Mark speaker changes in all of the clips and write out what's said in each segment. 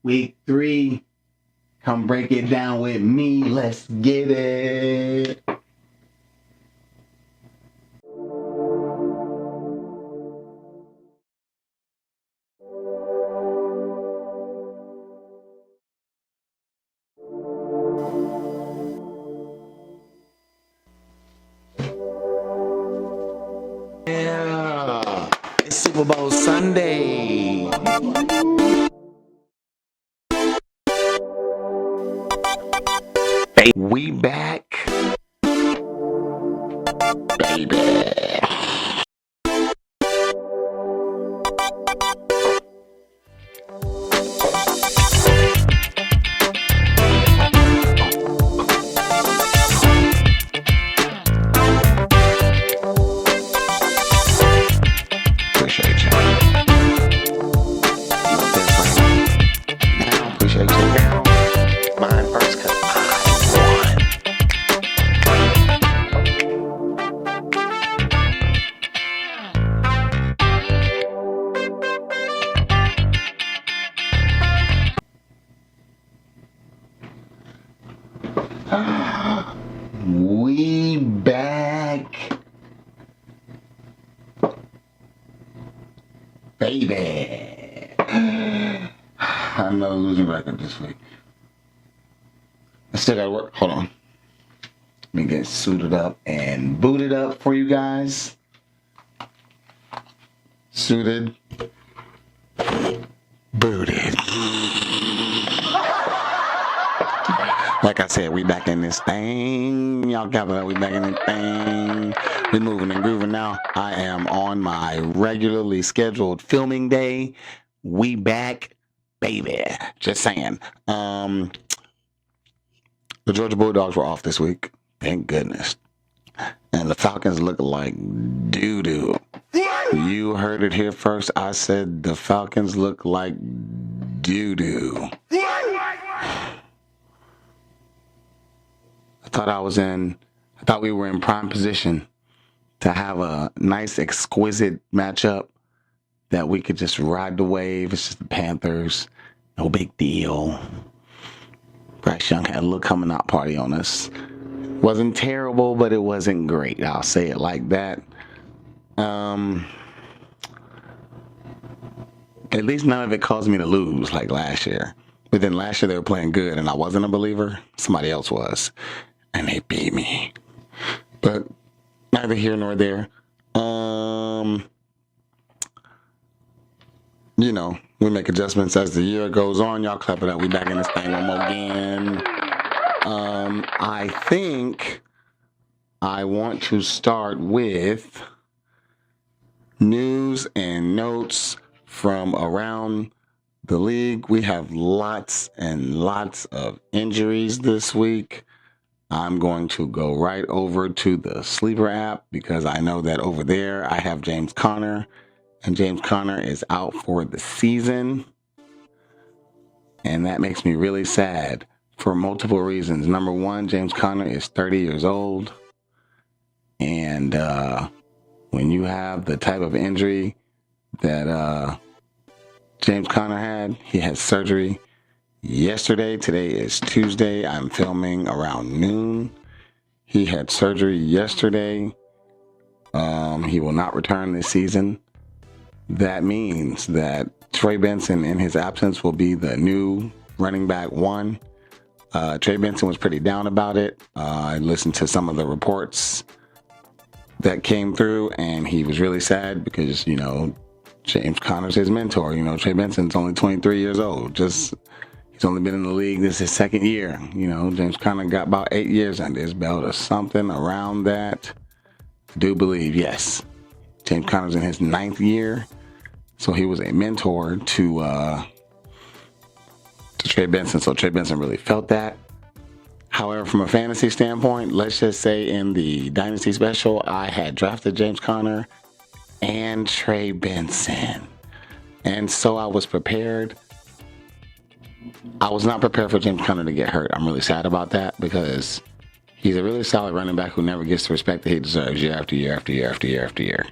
Speaker 1: Week 3. Come break it down with me. Let's get it. Yeah, it's Super Bowl Sunday. We back, baby. Appreciate you. Now, appreciate you. Mine first, cause we back, baby. Another losing record this week. I still gotta work. Hold on. Let me get suited up and booted up for you guys. Suited, booted. Like I said, we back in this thing. Y'all got that? We back in this thing. We moving and grooving now. I am on my regularly scheduled filming day. We back, baby. Just saying. The Georgia Bulldogs were off this week. Thank goodness. And the Falcons look like doo-doo. You heard it here first. I said the Falcons look like doo-doo. I thought we were in prime position to have a nice, exquisite matchup that we could just ride the wave. It's just the Panthers. No big deal. Bryce Young had a little coming out party on us. Wasn't terrible, but it wasn't great. I'll say it like that. At least none of it caused me to lose like last year. But then last year they were playing good and I wasn't a believer. Somebody else was. And they beat me. But neither here nor there. You know, we make adjustments as the year goes on. Y'all clap it up. We back in this thing one more again. I think I want to start with news and notes from around the league. We have lots and lots of injuries this week. I'm going to go right over to the Sleeper app because I know that over there I have James Conner, and James Conner is out for the season. And that makes me really sad for multiple reasons. Number one, James Conner is 30 years old. And when you have the type of injury that James Conner had, he had surgery yesterday. Today is Tuesday. I'm filming around noon. He had surgery yesterday. He will not return this season. That means that Trey Benson, in his absence, will be the new running back one. Trey Benson was pretty down about it. I listened to some of the reports that came through, and he was really sad because, you know, James Conner's his mentor. You know, Trey Benson's only 23 years old. He's only been in the league. This is his second year. You know, James Conner got about 8 years under his belt or something around that. I do believe, yes. James Conner's in his 9th year. So he was a mentor to Trey Benson. So Trey Benson really felt that. However, from a fantasy standpoint, let's just say in the Dynasty Special, I had drafted James Conner and Trey Benson. And so I was prepared. I was not prepared for James Conner to get hurt. I'm really sad about that because he's a really solid running back who never gets the respect that he deserves year after year after year after year after year.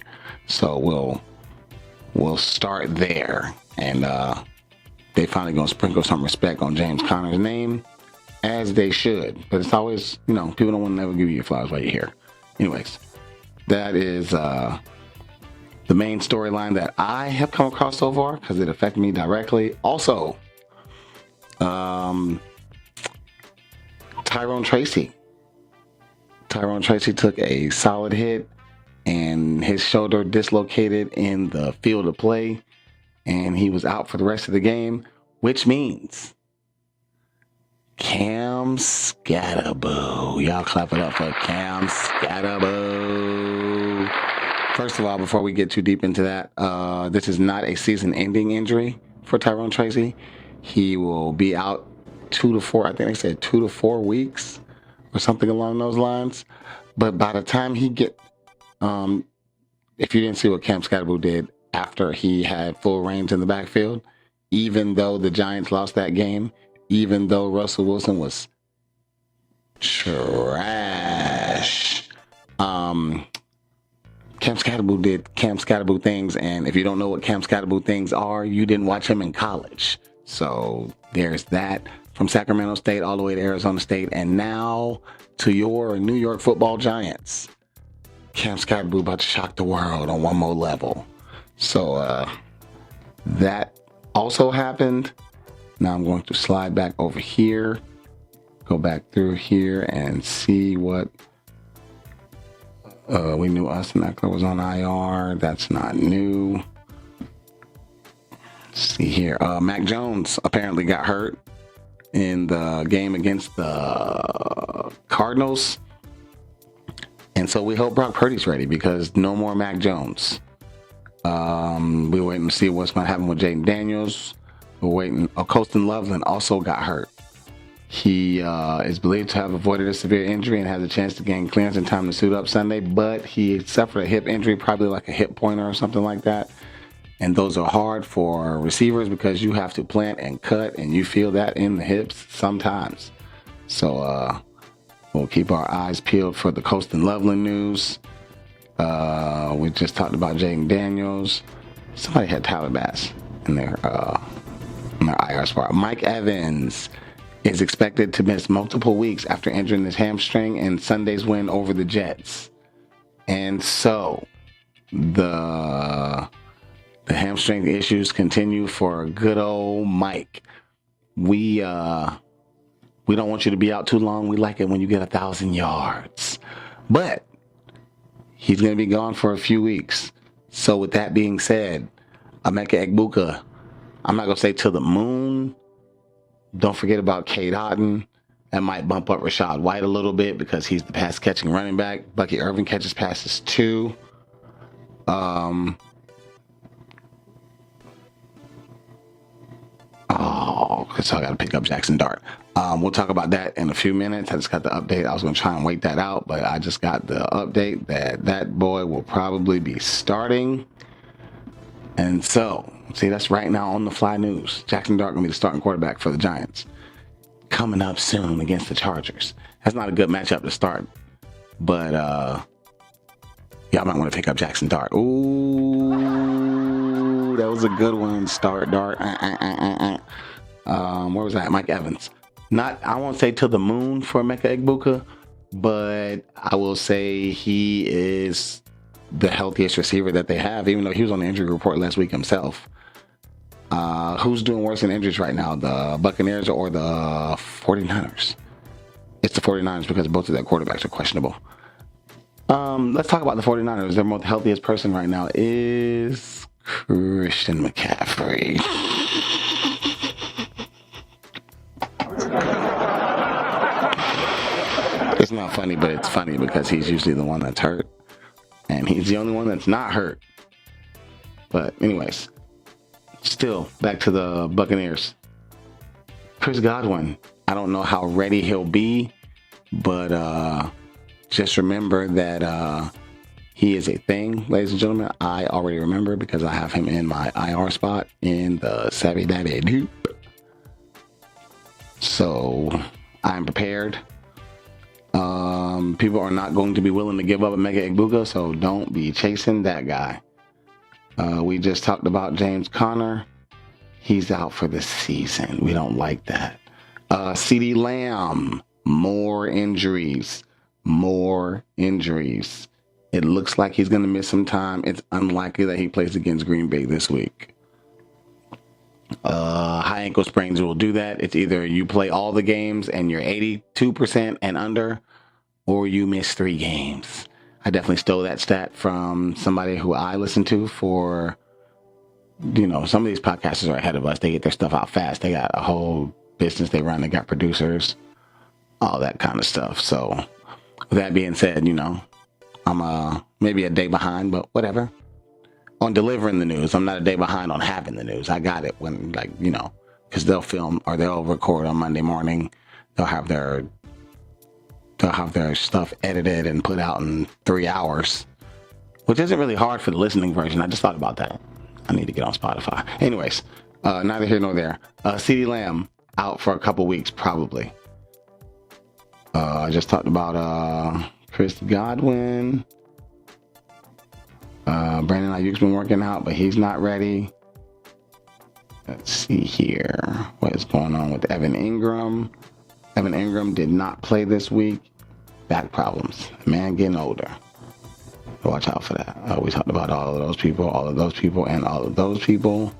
Speaker 1: So we'll start there. And they finally gonna sprinkle some respect on James Conner's name, as they should. But it's always, you know, people don't want to never give you your flowers while you're here. Anyways, that is the main storyline that I have come across so far because it affected me directly. Also, Tyrone Tracy. Tyrone Tracy took a solid hit and his shoulder dislocated in the field of play, and he was out for the rest of the game, which means Cam Scatterboo. Y'all clap it up for Cam Scatterboo. First of all, before we get too deep into that, this is not a season-ending injury for Tyrone Tracy. He will be out 2 to 4, I think they said 2 to 4 weeks or something along those lines. But by the time he if you didn't see what Cam Scatterboo did after he had full reins in the backfield, even though the Giants lost that game, even though Russell Wilson was trash, Cam Scatterboo did Cam Scatterboo things. And if you don't know what Cam Scatterboo things are, you didn't watch him in college. So there's that. From Sacramento State all the way to Arizona State, and now to your New York Football Giants. Cam Scatterboo about to shock the world on one more level. So that also happened. Now I'm going to slide back over here, go back through here and see what we knew. Austin Eckler was on IR. That's not new. Let's see here. Mac Jones apparently got hurt in the game against the Cardinals. And so we hope Brock Purdy's ready because no more Mac Jones. We're waiting to see what's going to happen with Jaden Daniels. We're waiting. Colston Loveland also got hurt. He is believed to have avoided a severe injury and has a chance to gain clearance in time to suit up Sunday, but he suffered a hip injury, probably like a hip pointer or something like that. And those are hard for receivers because you have to plant and cut, and you feel that in the hips sometimes. So we'll keep our eyes peeled for the Colston Loveland news. We just talked about Jaden Daniels. Somebody had Tyler Bass in their IR spot. Mike Evans is expected to miss multiple weeks after injuring his hamstring in Sunday's win over the Jets. And so the hamstring issues continue for good old Mike. We don't want you to be out too long. We like it when you get 1,000 yards. But he's going to be gone for a few weeks. So with that being said, Emeka Egbuka, I'm not going to say to the moon. Don't forget about Cade Otton. That might bump up Rachaad White a little bit because he's the pass-catching running back. Bucky Irvin catches passes too. So I got to pick up Jackson Dart. We'll talk about that in a few minutes. I just got the update. I was going to try and wait that out, but I just got the update that boy will probably be starting. And so, see, that's right now on the fly news. Jackson Dart going to be the starting quarterback for the Giants. Coming up soon against the Chargers. That's not a good matchup to start, but y'all might want to pick up Jackson Dart. Ooh, that was a good one. Start Dart. Where was that? Mike Evans. I won't say to the moon for Emeka Egbuka, but I will say he is the healthiest receiver that they have, even though he was on the injury report last week himself. Who's doing worse in injuries right now, the Buccaneers or the 49ers? It's the 49ers because both of their quarterbacks are questionable. Let's talk about the 49ers. Their most healthiest person right now is Christian McCaffrey. It's not funny, but it's funny because he's usually the one that's hurt. And he's the only one that's not hurt. But anyways, still back to the Buccaneers. Chris Godwin, I don't know how ready he'll be, but just remember that he is a thing, ladies and gentlemen. I already remember because I have him in my IR spot in the Savvy Dabby Doop. So I'm prepared. People are not going to be willing to give up Emeka Egbuka, so don't be chasing that guy. We just talked about James Conner. He's out for the season. We don't like that. CeeDee Lamb, more injuries. It looks like he's going to miss some time. It's unlikely that he plays against Green Bay this week. High ankle sprains will do that. It's either you play all the games and you're 82% and under, or you miss 3 games. I definitely stole that stat from somebody who I listen to for, some of these podcasters are ahead of us. They get their stuff out fast. They got a whole business they run. They got producers, all that kind of stuff. So with that being said, I'm maybe a day behind, but whatever. On delivering the news, I'm not a day behind on having the news. I got it when, because they'll film or they'll record on Monday morning. They'll have their stuff edited and put out in 3 hours, which isn't really hard for the listening version. I just thought about that. I need to get on Spotify. Anyways, neither here nor there. CeeDee Lamb out for a couple weeks, probably. I just talked about Chris Godwin. Brandon Ayuk's been working out, but he's not ready. Let's see here. What is going on with Evan Ingram? Evan Ingram did not play this week. Back problems. Man getting older. Watch out for that. We talked about all of those people, and all of those people,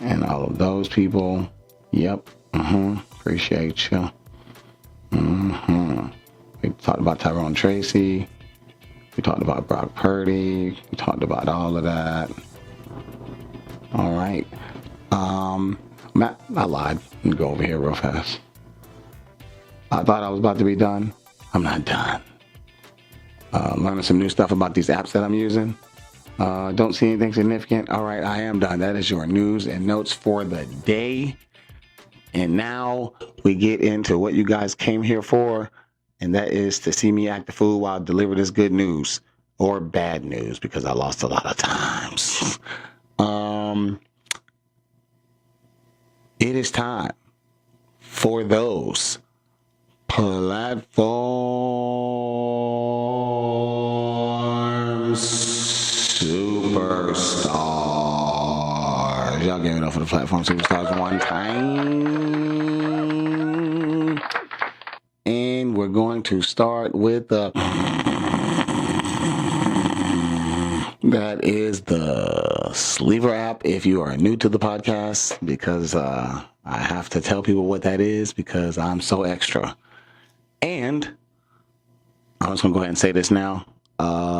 Speaker 1: and all of those people. Yep. Appreciate you. We talked about Tyrone Tracy. We talked about Brock Purdy. We talked about all of that. All right. Matt, I lied. Let me go over here real fast. I thought I was about to be done. I'm not done. Learning some new stuff about these apps that I'm using. Don't see anything significant. All right, I am done. That is your news and notes for the day. And now we get into what you guys came here for, and that is to see me act the fool while I deliver this good news or bad news, because I lost a lot of times. It is time for those platform superstars. Y'all give it up for the platform superstars one time. And we're going to start with the... That is the Sleeper app if you are new to the podcast, because I have to tell people what that is because I'm so extra. And I'm just going to go ahead and say this now.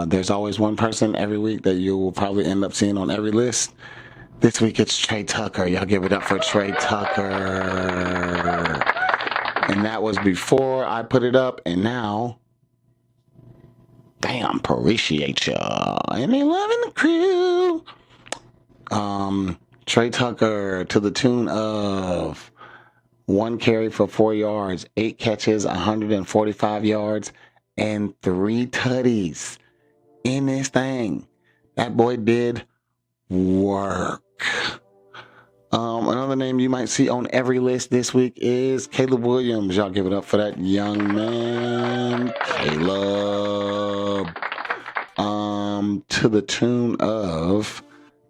Speaker 1: There's always one person every week that you will probably end up seeing on every list. This week it's Trey Tucker. Y'all give it up for Trey Tucker. And that was before I put it up, and now... Damn, appreciate ya. And they loving the crew. Trey Tucker to the tune of 1 carry for 4 yards, 8 catches, 145 yards, and 3 tutties in this thing. That boy did work. Another name you might see on every list this week is Caleb Williams. Y'all give it up for that young man, Caleb. To the tune of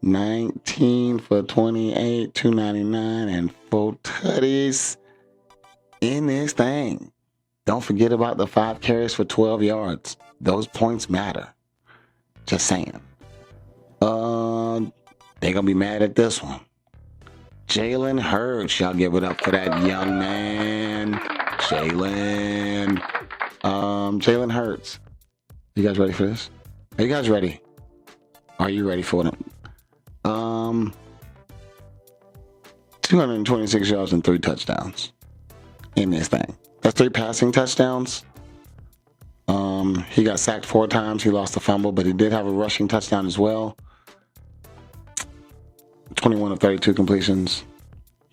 Speaker 1: 19 for 28, 299, and 4 tutties in this thing. Don't forget about the 5 carries for 12 yards. Those points matter. Just saying. They're gonna be mad at this one. Jalen Hurts, y'all give it up for that young man. Jalen Hurts. You guys ready for this? Are you guys ready? Are you ready for it? 226 yards and 3 touchdowns in this thing. That's 3 passing touchdowns. He got sacked 4 times. He lost a fumble, but he did have a rushing touchdown as well. 21 of 32 completions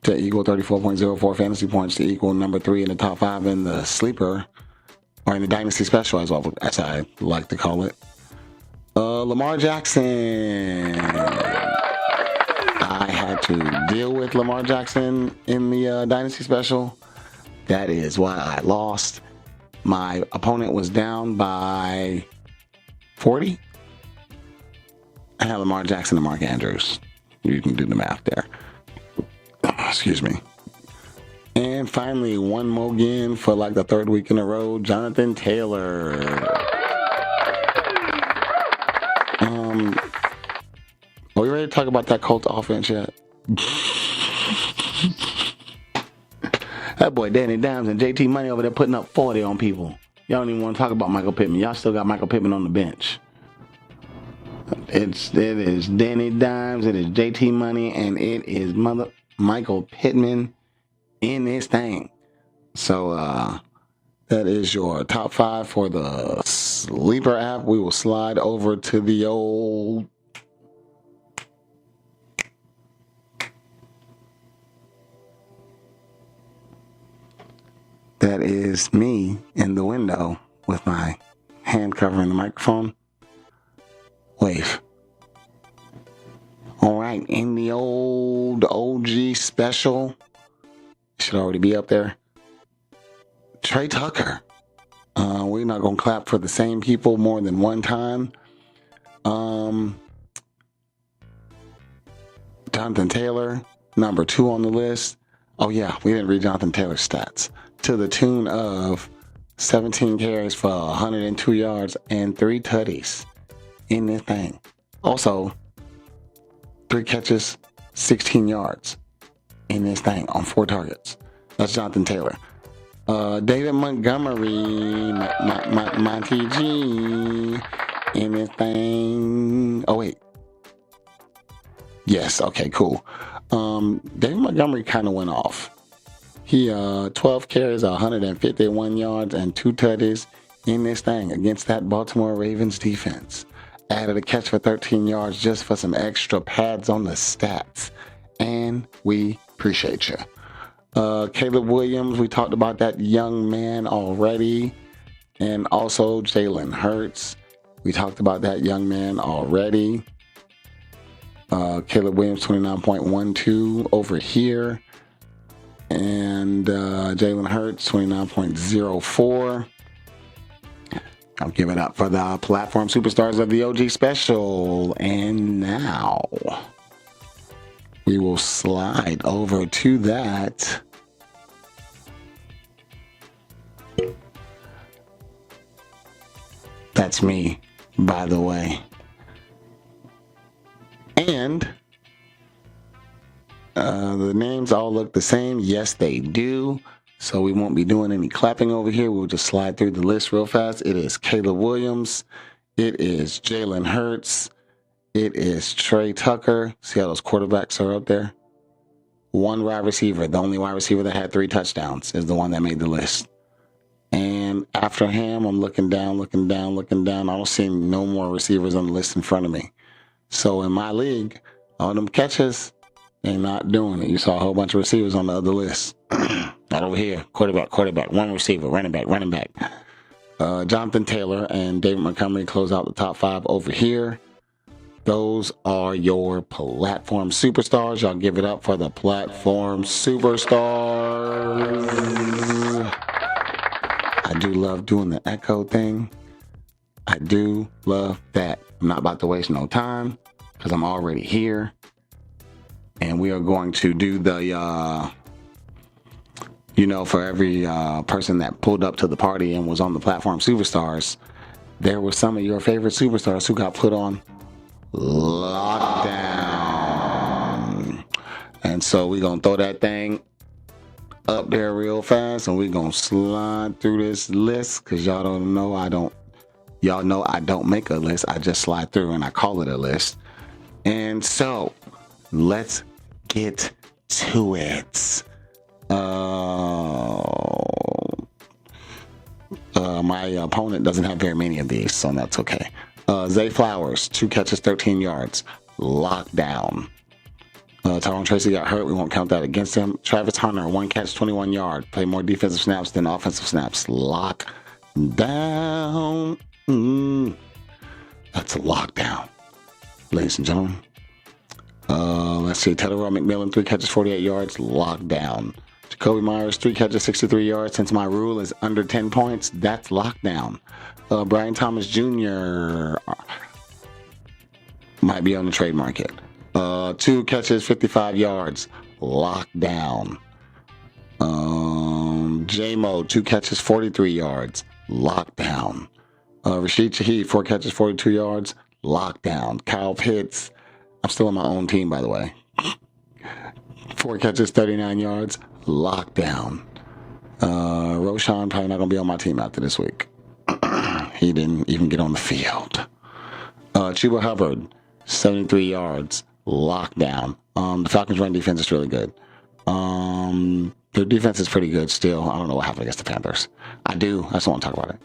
Speaker 1: to equal 34.04 fantasy points to equal number 3 in the top 5 in the sleeper, or in the dynasty special as I like to call it. Lamar Jackson. I had to deal with Lamar Jackson in the dynasty special. That is why I lost. My opponent was down by 40. I had Lamar Jackson and Mark Andrews. You can do the math there. Excuse me. And finally, one more again for like the third week in a row, Jonathan Taylor. Are we ready to talk about that Colts offense yet? That boy Danny Dimes and JT Money over there putting up 40 on people. Y'all don't even want to talk about Michael Pittman. Y'all still got Michael Pittman on the bench. It is Danny Dimes, it is JT Money, and it is Michael Pittman in this thing. So that is your top 5 for the Sleeper app. We will slide over to the old that is me in the window with my hand covering the microphone. Wave. All right, in the old OG special, should already be up there. Trey Tucker. We're not gonna clap for the same people more than one time. Jonathan Taylor, number 2 on the list. Oh yeah, we didn't read Jonathan Taylor's stats. To the tune of 17 carries for 102 yards and 3 tutties in this thing. Also, 3 catches, 16 yards in this thing on 4 targets. That's Jonathan Taylor. David Montgomery, my TG in this thing. Oh wait. Yes, okay, cool. David Montgomery kind of went off. He 12 carries, 151 yards, and 2 tutties in this thing against that Baltimore Ravens defense. Added a catch for 13 yards just for some extra pads on the stats. And we appreciate you. Caleb Williams, we talked about that young man already. And also Jalen Hurts. We talked about that young man already. Caleb Williams, 29.12 over here. And Jalen Hurts, 29.04. I'll give it up for the platform superstars of the OG special. And now we will slide over to that. That's me, by the way. And the names all look the same. Yes, they do. So we won't be doing any clapping over here. We'll just slide through the list real fast. It is Caleb Williams. It is Jalen Hurts. It is Trey Tucker. See how those quarterbacks are up there? One wide receiver. The only wide receiver that had 3 touchdowns is the one that made the list. And after him, I'm looking down. I don't see no more receivers on the list in front of me. So in my league, all them catches, they not doing it. You saw a whole bunch of receivers on the other list. Not over here. Quarterback, one receiver, running back. Jonathan Taylor and David Montgomery close out the top 5 over here. Those are your platform superstars. Y'all give it up for the platform superstars. I do love doing the echo thing. I do love that. I'm not about to waste no time because I'm already here. And we are going to do the, for every person that pulled up to the party and was on the platform superstars, there were some of your favorite superstars who got put on lockdown. And so we're going to throw that thing up there real fast and we're going to slide through this list because y'all know I don't make a list. I just slide through and I call it a list. And so let's get to it. My opponent doesn't have very many of these, so that's okay. Zay Flowers, 2 catches, 13 yards. Lockdown. Tyrone Tracy got hurt. We won't count that against him. Travis Hunter, 1 catch, 21 yards. Played more defensive snaps than offensive snaps. Lock down. That's a lockdown, ladies and gentlemen. Let's see. Tedderell McMillan, 3 catches, 48 yards. Lockdown. Jacoby Myers, 3 catches, 63 yards. Since my rule is under 10 points, that's lockdown. Brian Thomas Jr. might be on the trade market. 2 catches, 55 yards. lockdown. J-Mo, 2 catches, 43 yards, lockdown. Rashid Shaheed, 4 catches, 42 yards, lockdown. Kyle Pitts, I'm still on my own team, by the way. 4 catches, 39 yards, lockdown. Roshan probably not going to be on my team after this week. He didn't even get on the field. Chuba Hubbard, 73 yards, lockdown. The Falcons' run defense is really good. Their defense is pretty good still. I don't know what happened against the Panthers. I just want to talk about it.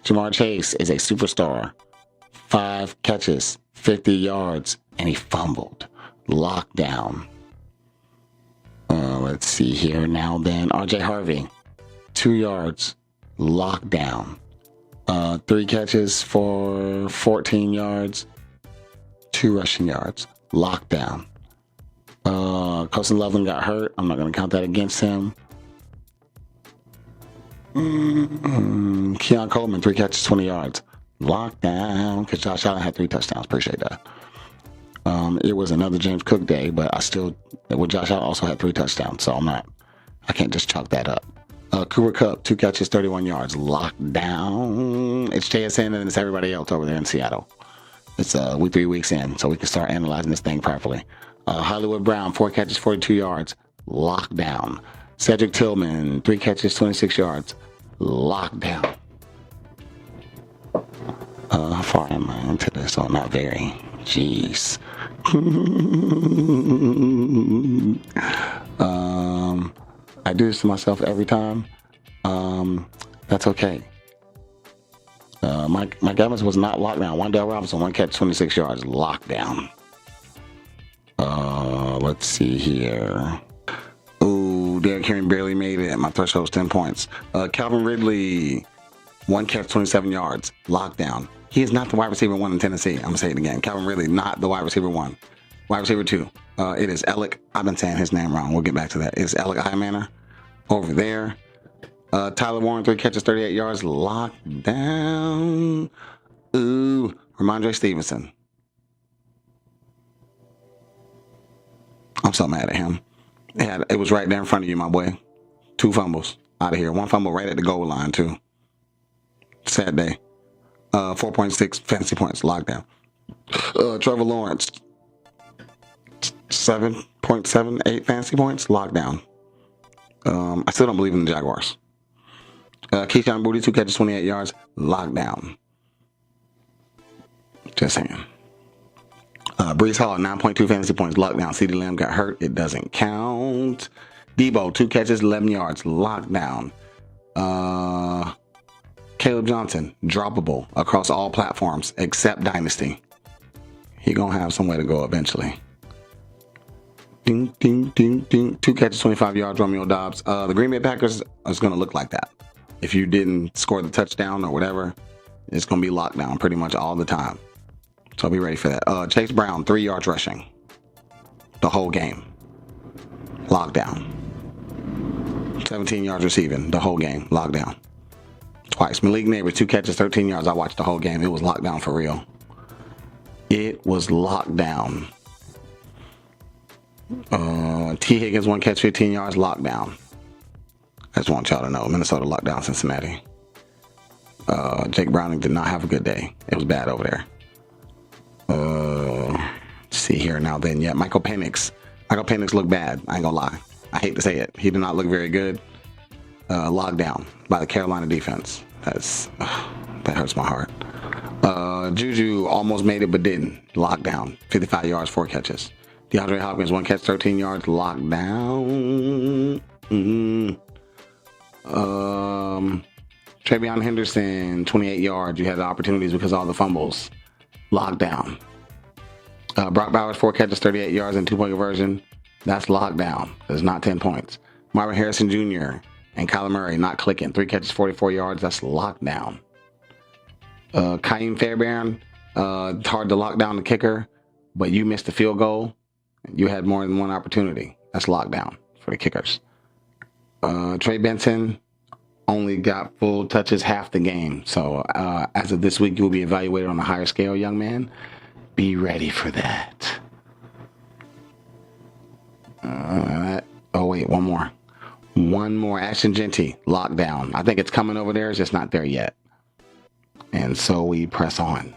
Speaker 1: Jamar Chase is a superstar. 5 catches, 50 yards, and he fumbled. Lockdown. Let's see here now then. RJ Harvey, 2 yards, lockdown. 3 catches for 14 yards, 2 rushing yards, lockdown. Colson Loveland got hurt. I'm not going to count that against him. Keon Coleman, 3 catches, 20 yards, lockdown. Because Josh Allen had 3 touchdowns. Appreciate that. It was another James Cook day, but Josh Allen also had 3 touchdowns, so I can't just chalk that up. Cooper Kupp, 2 catches, 31 yards, lockdown. It's JSN and it's everybody else over there in Seattle. It's 3 weeks in, so we can start analyzing this thing properly. Hollywood Brown, 4 catches, 42 yards, lockdown. Cedric Tillman, 3 catches, 26 yards, lockdown. How far am I into this? Oh, not very. Jeez. I do this to myself every time. That's okay. Mike Evans was not locked down. Wan'Dale Robinson, 1 catch, 26 yards, lockdown. Let's see here. Ooh, Derrick Henry barely made it. My threshold's 10 points. Calvin Ridley, 1 catch, 27 yards, lockdown. He is not the wide receiver 1 in Tennessee. I'm going to say it again. Calvin Ridley, not the wide receiver 1. Wide receiver 2. It is Alec. I've been saying his name wrong. We'll get back to that. It's Alec Hymaner over there. Tyler Warren, 3 catches, 38 yards, lockdown. Ooh, Ramondre Stevenson. I'm so mad at him. It was right there in front of you, my boy. 2 fumbles out of here. 1 fumble right at the goal line, too. Sad day. 4.6 fantasy points, lockdown. Trevor Lawrence, 7.78 fantasy points, lockdown. I still don't believe in the Jaguars. Keyshawn Booty, 2 catches, 28 yards, lockdown. Just saying. Breece Hall, 9.2 fantasy points, lockdown. CeeDee Lamb got hurt. It doesn't count. Debo, 2 catches, 11 yards, lockdown. Caleb Johnson, droppable across all platforms except Dynasty. He gonna have some way to go eventually. Ding, ding, ding, ding. 2 catches, 25 yards, Romeo Doubs. The Green Bay Packers is gonna look like that. If you didn't score the touchdown or whatever, it's gonna be lockdown pretty much all the time. So be ready for that. Chase Brown, 3 yards rushing. The whole game. Lockdown. 17 yards receiving. The whole game. Lockdown. Twice. Malik Neighbors, 2 catches, 13 yards. I watched the whole game. It was lockdown for real. It was lockdown. T. Higgins, 1 catch, 15 yards. Lockdown. I just want y'all to know. Minnesota locked down Cincinnati. Jake Browning did not have a good day. It was bad over there. Let's see here now then. Yeah, Michael Penix. Michael Penix looked bad. I ain't gonna lie. I hate to say it. He did not look very good. Locked down by the Carolina defense. That hurts my heart. Juju almost made it but didn't. Locked down. 55 yards, 4 catches. DeAndre Hopkins, 1 catch, 13 yards. Locked down. Travion Henderson, 28 yards. You had the opportunities because of all the fumbles. Lockdown. Brock Bowers, 4 catches, 38 yards, and 2-point conversion. That's lockdown. It's not 10 points. Marvin Harrison Jr. and Kyler Murray not clicking. 3 catches, 44 yards. That's lockdown. Kaim Fairbairn, it's hard to lock down the kicker, but you missed the field goal. You had more than one opportunity. That's lockdown for the kickers. Trey Benson only got full touches half the game. So as of this week, you will be evaluated on a higher scale, young man. Be ready for that. Oh wait, one more. One more. Ashton Genty, lockdown. I think it's coming over there. It's just not there yet. And so we press on.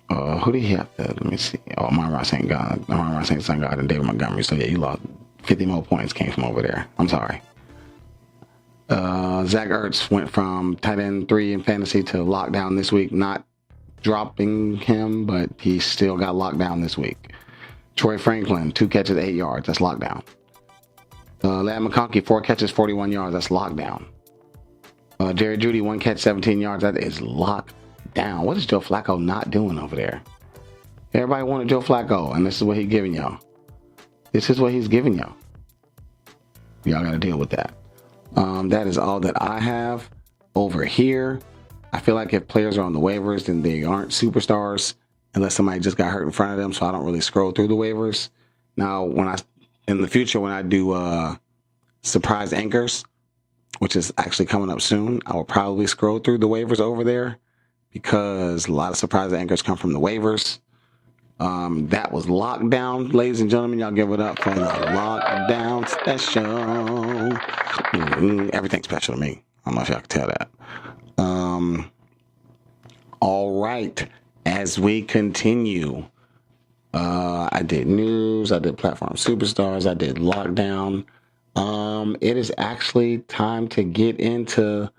Speaker 1: Who did he have to? Let me see. Oh, Amon-Ra St. God. Amon-Ra St. God and David Montgomery. So yeah, you lost 50 more points came from over there. I'm sorry. Zach Ertz went from tight end 3 in fantasy to lockdown this week. Not dropping him, but he still got locked down this week. Troy Franklin, 2 catches, 8 yards. That's lockdown. Ladd McConkey, 4 catches, 41 yards. That's lockdown. Jerry Jeudy, 1 catch, 17 yards. That is locked down. What is Joe Flacco not doing over there? Everybody wanted Joe Flacco, and this is what he's giving y'all. This is what he's giving y'all. Y'all got to deal with that. That is all that I have over here. I feel like if players are on the waivers, then they aren't superstars unless somebody just got hurt in front of them. So I don't really scroll through the waivers. Now, in the future, when I do surprise anchors, which is actually coming up soon, I will probably scroll through the waivers over there because a lot of surprise anchors come from the waivers. That was Lockdown, ladies and gentlemen. Y'all give it up for the Lockdown special. Everything's special to me. I don't know if y'all can tell that. All right. As we continue, I did news, I did platform superstars, I did lockdown. It is actually time to get into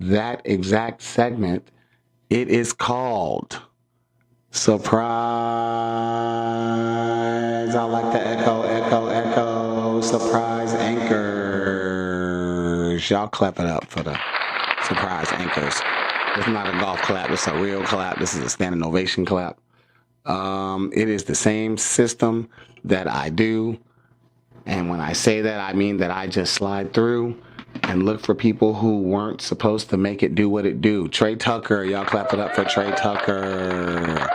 Speaker 1: that exact segment. It is called Surprise. I like the echo. Surprise anchors. Y'all clap it up for the surprise anchors. It's not a golf clap. It's a real clap. This is a standing ovation clap. It is the same system that I do. And when I say that, I mean that I just slide through and look for people who weren't supposed to make it do what it do. Trey Tucker. Y'all clap it up for Trey Tucker.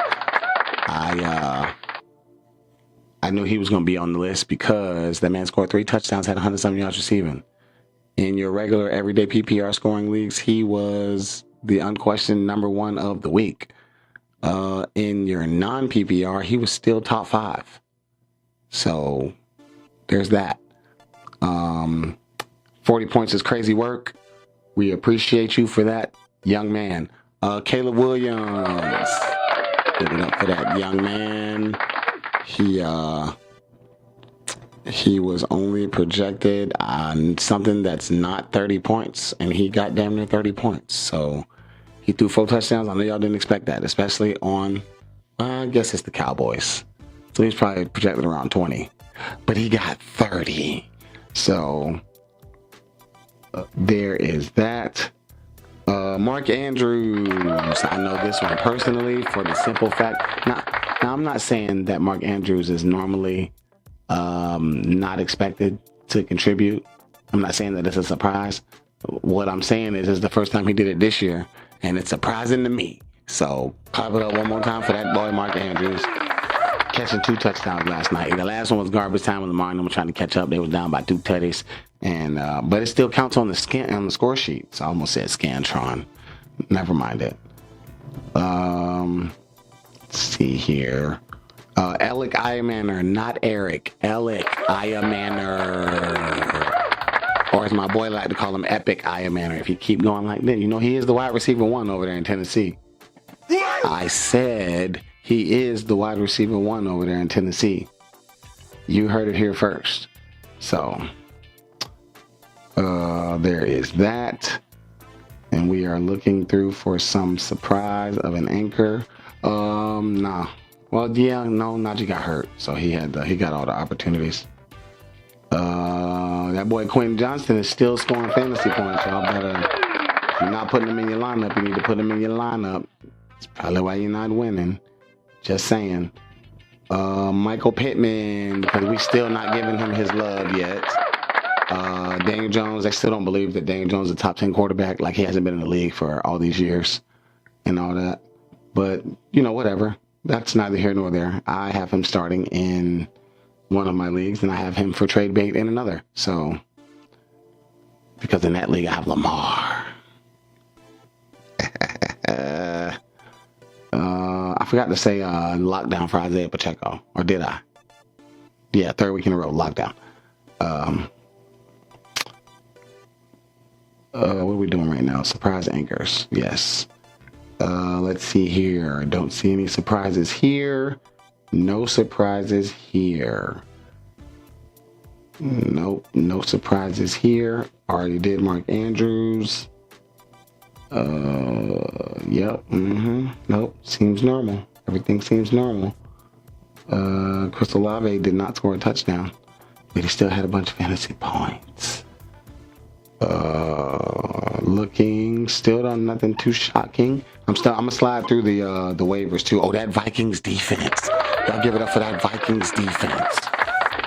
Speaker 1: I knew he was going to be on the list because that man scored 3 touchdowns, had 107 yards receiving. In your regular everyday PPR scoring leagues, he was the unquestioned number 1 of the week. In your non-PPR, he was still top 5. So there's that. 40 points is crazy work. We appreciate you for that, young man. Caleb Williams. Give it up for that young man. He was only projected on something that's not 30 points, and he got damn near 30 points. So he threw 4 touchdowns. I know y'all didn't expect that, especially on, I guess it's the Cowboys. So he's probably projected around 20. But he got 30. So there is that. Mark Andrews. I know this one personally for the simple fact. Now I'm not saying that Mark Andrews is normally not expected to contribute. I'm not saying that it's a surprise. What I'm saying is it's the first time he did it this year, and it's surprising to me. So clap it up one more time for that boy Mark Andrews. Catching 2 touchdowns last night. The last one was garbage time when Lamar and them were trying to catch up. They were down by 2 tutties, and but it still counts on the score sheet. So I almost said Scantron. Never mind it. Let's see here. Alec Iamaner, not Eric. Alec Iamaner, or as my boy like to call him, Epic Iamaner. If you keep going like that, you know he is the wide receiver 1 over there in Tennessee. I said he is the wide receiver 1 over there in Tennessee. You heard it here first. So there is that. And we are looking through for some surprise of an anchor. Nah. Well, yeah, no, Najee got hurt. So he got all the opportunities. That boy Quentin Johnston is still scoring fantasy points. Y'all better, if you're not putting him in your lineup, you need to put him in your lineup. That's probably why you're not winning. Just saying. Michael Pittman, because we still not giving him his love yet. Daniel Jones, I still don't believe that Daniel Jones is a top 10 quarterback. Like, he hasn't been in the league for all these years and all that. But, you know, whatever. That's neither here nor there. I have him starting in one of my leagues, and I have him for trade bait in another. So, because in that league, I have Lamar. I forgot to say lockdown for Isaiah Pacheco. Or did I? Yeah, third week in a row, lockdown. What are we doing right now? Surprise anchors. Yes. Let's see here. Don't see any surprises here. No surprises here. Nope, no surprises here. Already did Mark Andrews. Yep. Nope, seems normal. Everything seems normal. Crystal Olave did not score a touchdown, but he still had a bunch of fantasy points. Looking still done nothing too shocking. I'm gonna slide through the waivers too. Oh, that Vikings defense. Y'all give it up for that Vikings defense.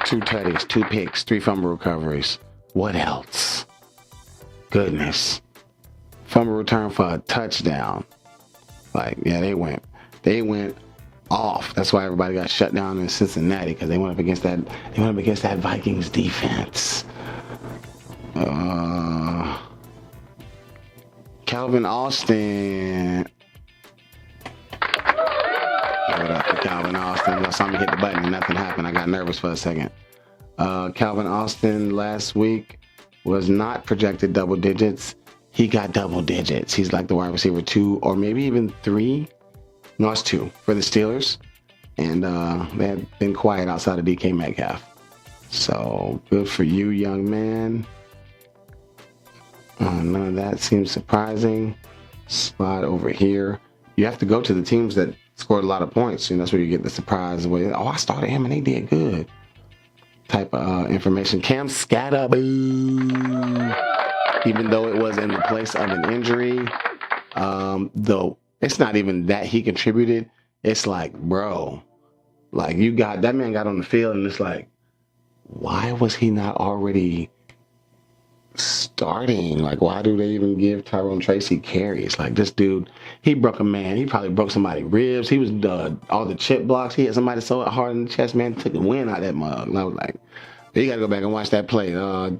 Speaker 1: 2 tutties, 2 picks, 3 fumble recoveries. What else? Goodness. Fumble return for a touchdown. Like, yeah, they went off. That's why everybody got shut down in Cincinnati, because they went up against that Vikings defense. Calvin Austin. Give it up for Calvin Austin. I saw me hit the button and nothing happened. I got nervous for a second. Calvin Austin last week was not projected double digits. He got double digits. He's like the wide receiver 2 or maybe even 3. No, it's 2 for the Steelers. And they had been quiet outside of DK Metcalf. So good for you, young man. None of that seems surprising. Slide over here. You have to go to the teams that scored a lot of points, and that's where you get the surprise. Oh, I started him and they did good. Type of information. Cam Scatta, boo. Even though it was in the place of an injury, though it's not even that he contributed. It's like, bro, like that man got on the field, and it's like, why was he not already starting? Like, why do they even give Tyrone Tracy carries? Like, this dude, he broke a man. He probably broke somebody's ribs. He was all the chip blocks. He had somebody so hard in the chest, man, took the wind out of that mug. And I was like, you got to go back and watch that play.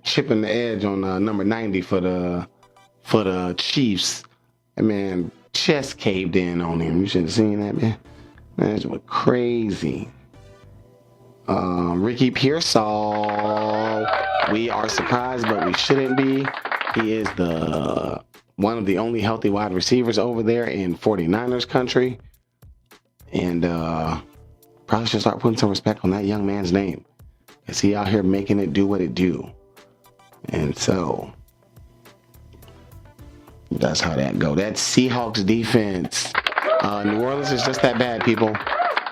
Speaker 1: Chipping the edge on number 90 for the Chiefs. That man, chest caved in on him. You should have seen that, man. Man, it was crazy. Ricky Pearsall. We are surprised, but we shouldn't be. He is one of the only healthy wide receivers over there in 49ers country. And probably should start putting some respect on that young man's name. Because he out here making it do what it do. And so that's how that go. That Seahawks defense. New Orleans is just that bad, people.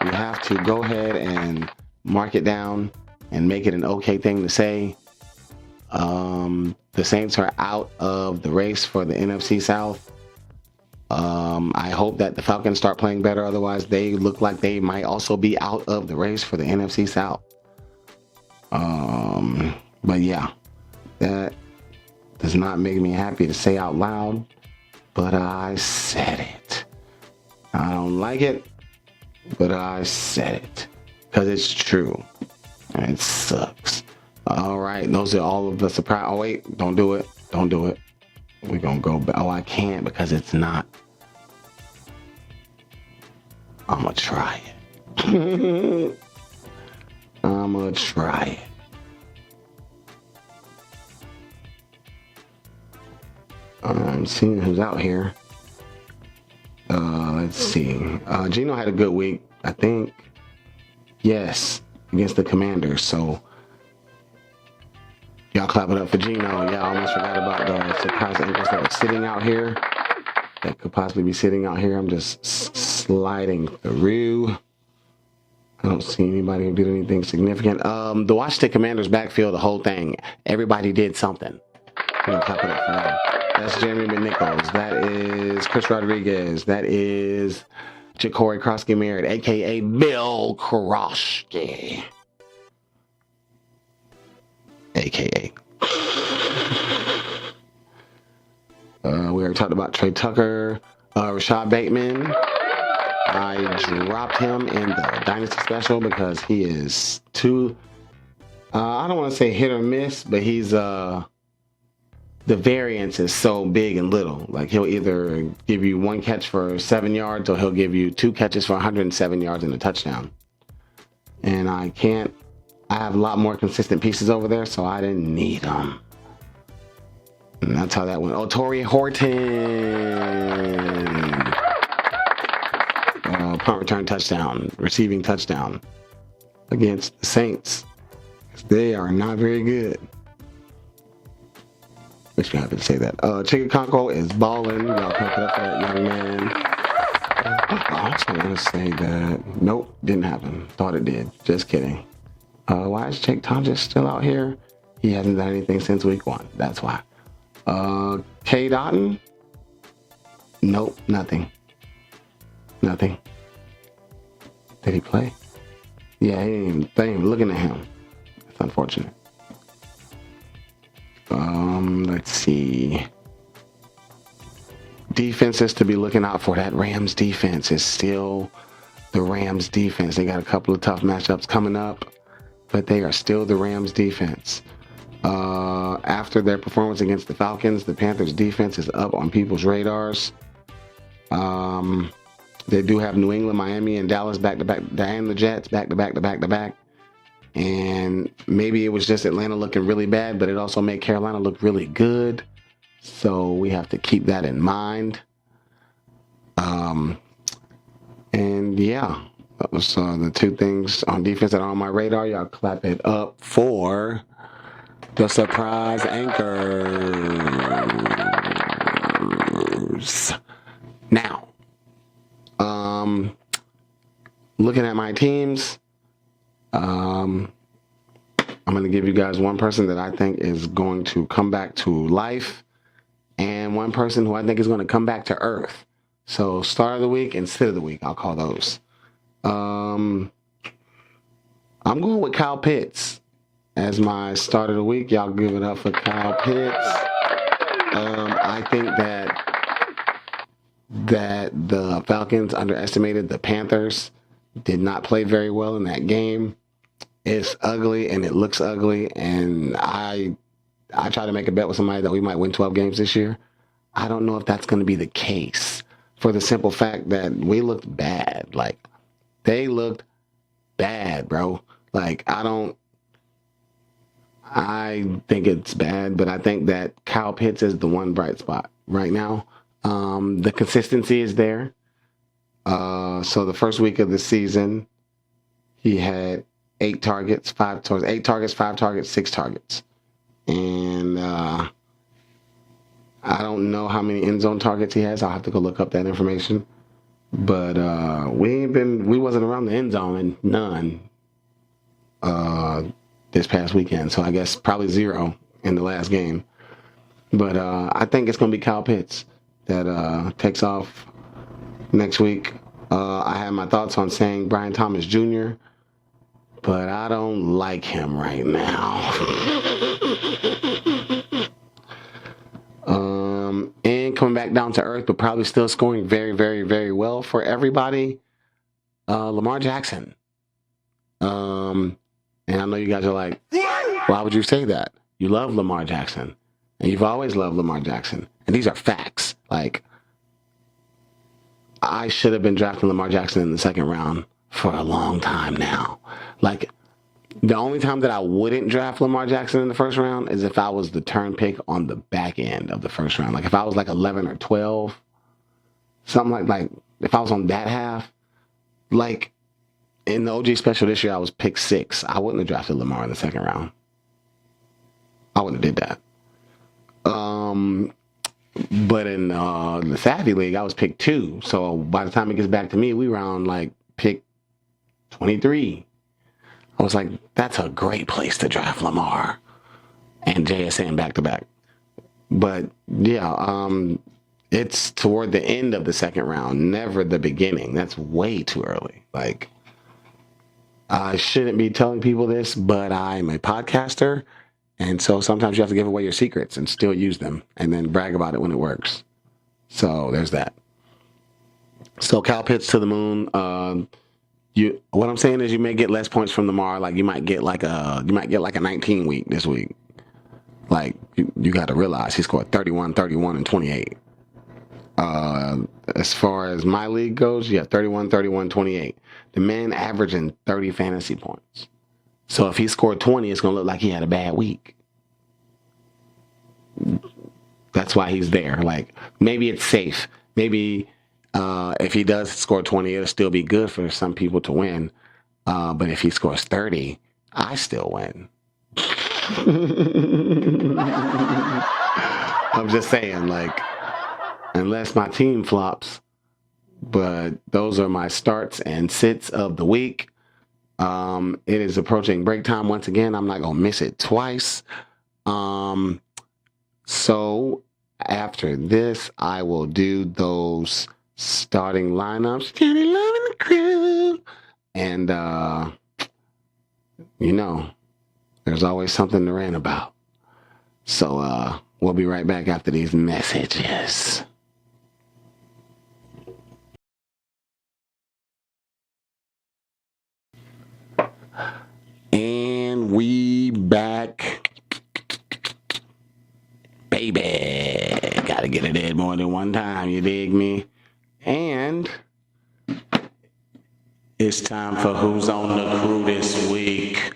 Speaker 1: You have to go ahead and mark it down and make it an okay thing to say. The Saints are out of the race for the NFC South. I hope that the Falcons start playing better. Otherwise, they look like they might also be out of the race for the NFC South. But yeah, that does not make me happy to say out loud, but I said it. I don't like it, but I said it because it's true. And it sucks. All right, those are all of the surprise. Oh wait, don't do it. Don't do it. We're gonna go back. Oh, I can't because it's not. I'm gonna try it. I'm gonna try it. I'm seeing who's out here. Let's see. Gino had a good week, I think. Yes, against the Commanders. So y'all clap it up for Gino. Yeah, I almost forgot about the surprise angles that are sitting out here. That could possibly be sitting out here. I'm just sliding through. I don't see anybody who did anything significant. The Washington Commanders backfield, the whole thing. Everybody did something. I'm gonna clap it up for that. That's Jeremy McNichols. That is Chris Rodriguez. That is Ja'Cory Krosky-Merritt, a.k.a. Bill Krosky. A.k.a. We already talked about Trey Tucker. Rashad Bateman. I dropped him in the Dynasty Special because he is too... I don't want to say hit or miss, but he's... the variance is so big and little. Like, he'll either give you 1 catch for 7 yards or he'll give you 2 catches for 107 yards and a touchdown. And I can't I have a lot more consistent pieces over there, so I didn't need them. And that's how that went. Oh, Torrey Horton. Punt return touchdown, receiving touchdown against the Saints. They are not very good. Makes me happy to say that. Chicken Conco is balling. Y'all clap it up for that young man. I was going to say that. Nope, didn't happen. Thought it did. Just kidding. Why is Jake Thompson still out here? He hasn't done anything since week 1. That's why. K. Dotton? Nope, nothing. Nothing. Did he play? Yeah, they ain't even looking at him. It's unfortunate. Let's see. Defenses to be looking out for. That Rams defense is still the Rams defense. They got a couple of tough matchups coming up, but they are still the Rams defense. After their performance against the Falcons, the Panthers defense is up on people's radars. They do have New England, Miami, and Dallas back-to-back, and the Jets back-to-back. And maybe it was just Atlanta looking really bad, but it also made Carolina look really good. So we have to keep that in mind. And yeah, that was the two things on defense that are on my radar. Y'all clap it up for the surprise anchors. Now, looking at my teams, I'm going to give you guys one person that I think is going to come back to life and one person who I think is going to come back to earth. So start of the week and sit of the week, I'll call those. I'm going with Kyle Pitts as my start of the week. Y'all give it up for Kyle Pitts. I think that the Falcons underestimated the Panthers, did not play very well in that game. It's ugly and it looks ugly, and I try to make a bet with somebody that we might win 12 games this year. I don't know if that's going to be the case for the simple fact that we looked bad. Like, they looked bad, bro. Like, I think it's bad, but I think that Kyle Pitts is the one bright spot right now. The consistency is there. So the first week of the season, he had 8 targets, 5 targets, 6 targets. And I don't know how many end zone targets he has. I'll have to go look up that information. But we wasn't around the end zone and none this past weekend. So I guess probably 0 in the last game. But I think it's going to be Kyle Pitts that takes off next week. I have my thoughts on saying Brian Thomas Jr., but I don't like him right now. And coming back down to earth, but probably still scoring very, very, very well for everybody, Lamar Jackson. And I know you guys are like, why would you say that? You love Lamar Jackson. And you've always loved Lamar Jackson. And these are facts. Like, I should have been drafting Lamar Jackson in the second round for a long time now. Like, the only time that I wouldn't draft Lamar Jackson in the first round is if I was the turn pick on the back end of the first round. Like, if I was like 11 or 12, something like if I was on that half, like in the OG special this year, I was pick 6. I wouldn't have drafted Lamar in the second round. I wouldn't have did that. But in the Savvy League, I was pick 2. So by the time it gets back to me, we were on like pick 23. I was like, that's a great place to draft Lamar and JSN back to back. But yeah, it's toward the end of the second round, never the beginning. That's way too early. Like, I shouldn't be telling people this, but I'm a podcaster. And so sometimes you have to give away your secrets and still use them and then brag about it when it works. So there's that. So Kyle Pitts to the moon. What I'm saying is you may get less points from Lamar. Like, you might get like a 19 week this week. Like, you got to realize he scored 31, 31, and 28. As far as my league goes, 31, 31, 28. The man averaging 30 fantasy points. So if he scored 20, it's going to look like he had a bad week. That's why he's there. Like, maybe it's safe. Maybe if he does score 20, it'll still be good for some people to win. But if he scores 30, I still win. I'm just saying, like, unless my team flops. But those are my starts and sits of the week. It is approaching break time once again. I'm not going to miss it twice. So after this, I will do those starting lineups. Jenny loving the crew. And, there's always something to rant about. So we'll be right back after these messages. And we back. Baby. Gotta get it in more than one time, you dig me? And it's time for Who's on the Crew this week.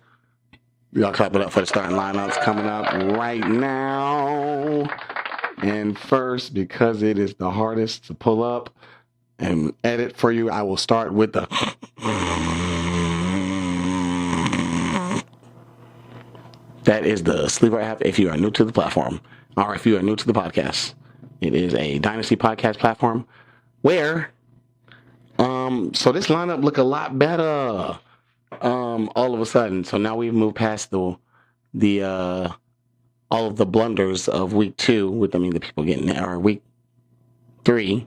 Speaker 1: Y'all clap it up for the starting lineups coming up right now. And first, because it is the hardest to pull up and edit for you, I will start with the... That is the Sleeper app if you are new to the platform, or if you are new to the podcast. It is a Dynasty podcast platform where, so this lineup look a lot better, all of a sudden. So now we've moved past the all of the blunders of week 2 with, the people getting, or week 3,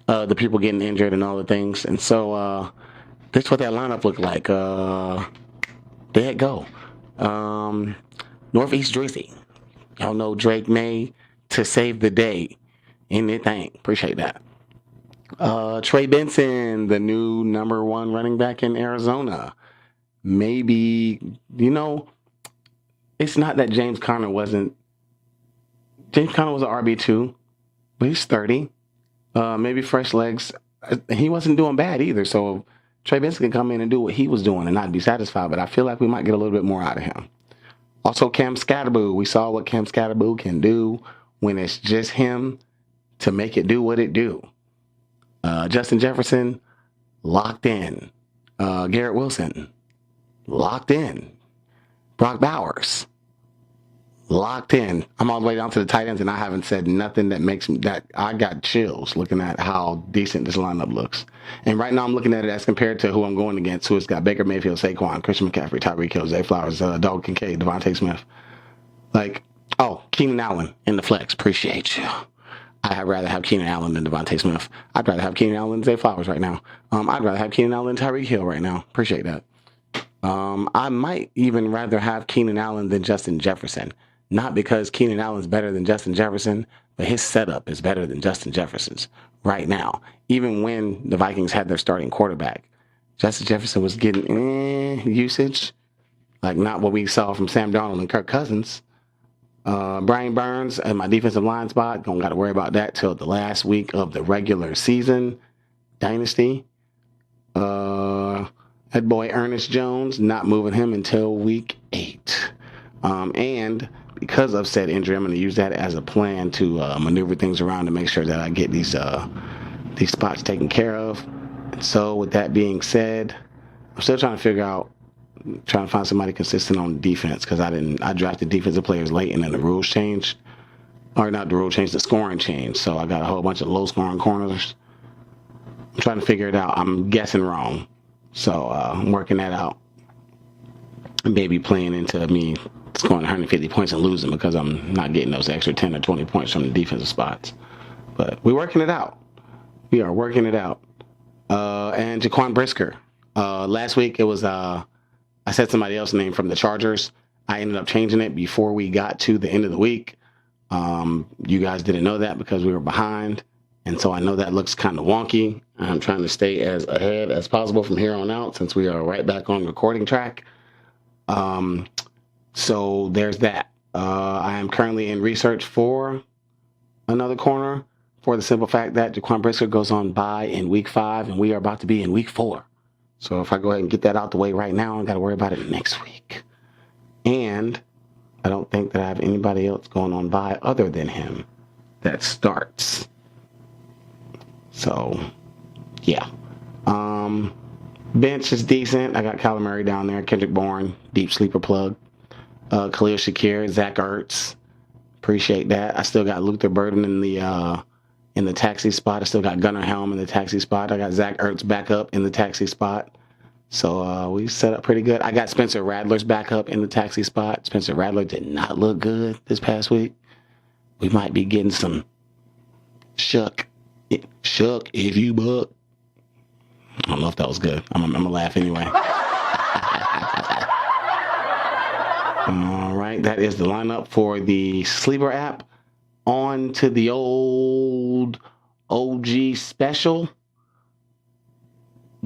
Speaker 1: the people getting injured and all the things. And so, this is what that lineup looked like. There it go. Northeast Drizzy. Y'all know Drake May to save the day in their thing. Appreciate that. Trey Benson, the new number 1 running back in Arizona. Maybe, it's not that James Conner was an RB2, but he's 30. Maybe fresh legs. He wasn't doing bad either. So Trey Benson can come in and do what he was doing and not be satisfied, but I feel like we might get a little bit more out of him. Also, Cam Scatterboo. We saw what Cam Scatterboo can do when it's just him to make it do what it do. Justin Jefferson, locked in. Garrett Wilson, locked in. Brock Bowers, locked in. I'm all the way down to the tight ends, and I haven't said nothing that I got chills looking at how decent this lineup looks. And right now I'm looking at it as compared to who I'm going against, who has got Baker Mayfield, Saquon, Christian McCaffrey, Tyreek Hill, Zay Flowers, Dalton Kincaid, Devontae Smith. Keenan Allen in the flex. Appreciate you. I'd rather have Keenan Allen than Devontae Smith. I'd rather have Keenan Allen than Zay Flowers right now. I'd rather have Keenan Allen than Tyreek Hill right now. Appreciate that. I might even rather have Keenan Allen than Justin Jefferson. Not because Keenan Allen's better than Justin Jefferson, but his setup is better than Justin Jefferson's right now. Even when the Vikings had their starting quarterback, Justin Jefferson was getting usage, like not what we saw from Sam Darnold and Kirk Cousins. Brian Burns at my defensive line spot, don't got to worry about that till the last week of the regular season. Dynasty. That boy Ernest Jones, not moving him until week 8. And because of said injury, I'm going to use that as a plan to maneuver things around to make sure that I get these spots taken care of. And so with that being said, I'm still trying to find somebody consistent on defense, because I drafted defensive players late and then the rules changed. Or not the rule changed, the scoring changed. So I got a whole bunch of low scoring corners. I'm trying to figure it out. I'm guessing wrong. So I'm working that out. And maybe playing into me scoring 150 points and losing because I'm not getting those extra 10 or 20 points from the defensive spots. But we're working it out. We are working it out. And Jaquan Brisker. Last week it was I said somebody else's name from the Chargers. I ended up changing it before we got to the end of the week. You guys didn't know that because we were behind. And so I know that looks kind of wonky. I'm trying to stay as ahead as possible from here on out since we are right back on recording track. So there's that. I am currently in research for another corner for the simple fact that Jaquan Brisker goes on bye in week 5 and we are about to be in week 4. So if I go ahead and get that out the way right now, I got to worry about it next week. And I don't think that I have anybody else going on by other than him that starts. So, yeah. Bench is decent. I got Kyler Murray down there, Kendrick Bourne, deep sleeper plug. Khalil Shakir, Zach Ertz. Appreciate that. I still got Luther Burden in the taxi spot. I still got Gunnar Helm in the taxi spot. I got Zach Ertz back up in the taxi spot. So we set up pretty good. I got Spencer Rattler's back up in the taxi spot. Spencer Rattler did not look good this past week. We might be getting some shuck if you buck. I don't know if that was good. I'm gonna laugh anyway. All right, that is the lineup for the Sleeper app. On to the old OG special.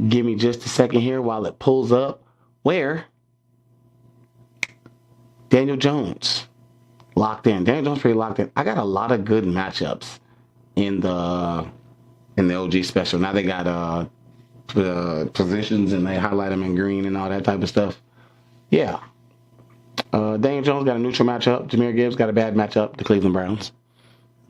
Speaker 1: Give me just a second here while it pulls up. Where Daniel Jones locked in. Daniel Jones pretty locked in. I got a lot of good matchups in the OG special. Now they got positions and they highlight them in green and all that type of stuff. Yeah. Daniel Jones got a neutral matchup. Jahmyr Gibbs got a bad matchup, the Cleveland Browns.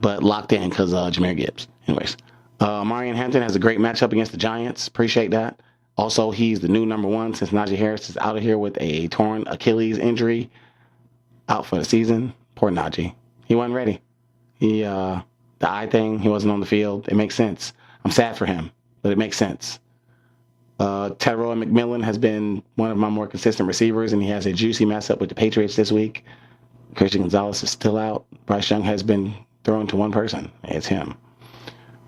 Speaker 1: But locked in because Jahmyr Gibbs. Anyways. Marion Hampton has a great matchup against the Giants. Appreciate that. Also, he's the new number one since Najee Harris is out of here with a torn Achilles injury. Out for the season. Poor Najee. He wasn't ready. The eye thing, he wasn't on the field. It makes sense. I'm sad for him, but it makes sense. Tyrell McMillan has been one of my more consistent receivers, and he has a juicy matchup with the Patriots this week. Christian Gonzalez is still out. Bryce Young has been thrown to one person. It's him.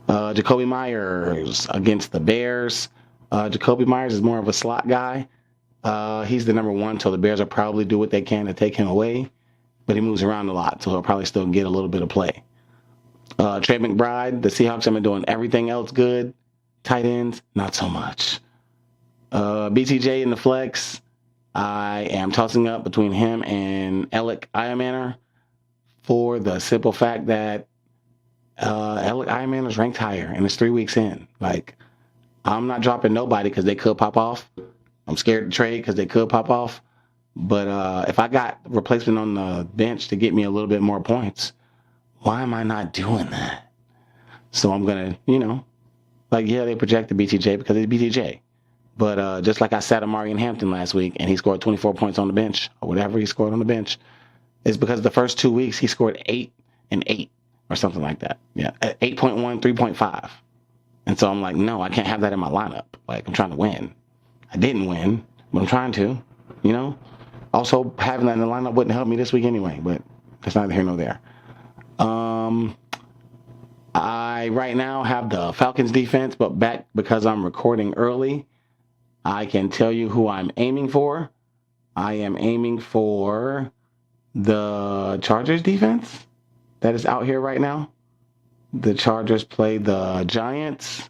Speaker 1: Jacoby Myers against the Bears. Jacoby Myers is more of a slot guy. He's the number one, so the Bears will probably do what they can to take him away. But he moves around a lot, so he'll probably still get a little bit of play. Trey McBride, the Seahawks have been doing everything else good. Tight ends, not so much. BTJ in the flex, I am tossing up between him and Alec Iamaner for the simple fact that Alec Iamaner is ranked higher and it's 3 weeks in. Like, I'm not dropping nobody because they could pop off. I'm scared to trade because they could pop off. But if I got replacement on the bench to get me a little bit more points, why am I not doing that? So I'm going to, they projected BTJ because it's BTJ. But just like I sat Amari in Hampton last week and he scored 24 points on the bench or whatever he scored on the bench, it's because the first 2 weeks he scored 8 and 8 or something like that. Yeah, 8.1, 3.5. And so I'm like, no, I can't have that in my lineup. Like, I'm trying to win. I didn't win, but I'm trying to, Also, having that in the lineup wouldn't help me this week anyway, but that's neither here nor there. I right now have the Falcons defense, but back because I'm recording early, I can tell you who I'm aiming for. I am aiming for the Chargers defense that is out here right now. The Chargers play the Giants.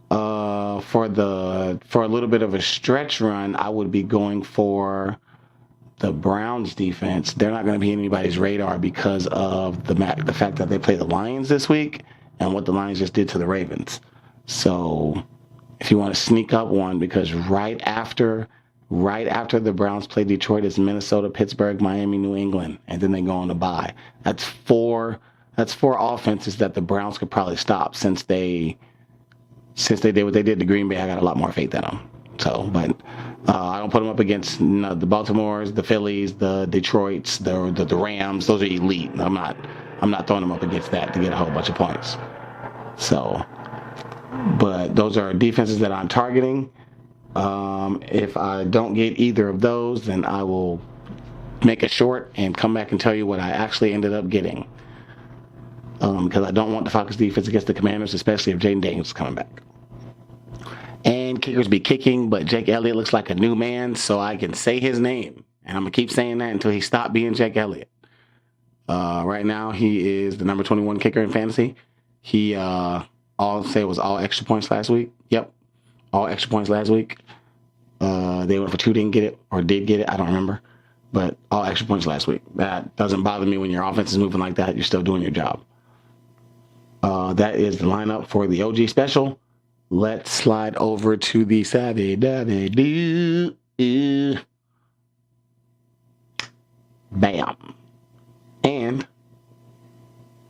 Speaker 1: For a little bit of a stretch run, I would be going for the Browns defense. They're not going to be anybody's radar because of the fact that they play the Lions this week and what the Lions just did to the Ravens. So if you want to sneak up one, because right after the Browns play Detroit, it's Minnesota, Pittsburgh, Miami, New England, and then they go on to bye. That's four offenses that the Browns could probably stop since they did what they did to Green Bay. I got a lot more faith in them. So, but I don't put them up against the Baltimores, the Phillies, the Detroits, the Rams. Those are elite. I'm not throwing them up against that to get a whole bunch of points. So, but those are defenses that I'm targeting. If I don't get either of those, then I will make it short and come back and tell you what I actually ended up getting. Because I don't want the Falcons defense against the Commanders, especially if Jaden Daniels is coming back. And kickers be kicking, but Jake Elliott looks like a new man, so I can say his name. And I'm going to keep saying that until he stops being Jake Elliott. Right now, he is the number 21 kicker in fantasy. He was all extra points last week. Yep, all extra points last week. They went for 2, didn't get it, or did get it, I don't remember. But all extra points last week. That doesn't bother me when your offense is moving like that. You're still doing your job. That is the lineup for the OG special. let's slide over to the Savvy Davy Doo. Bam. And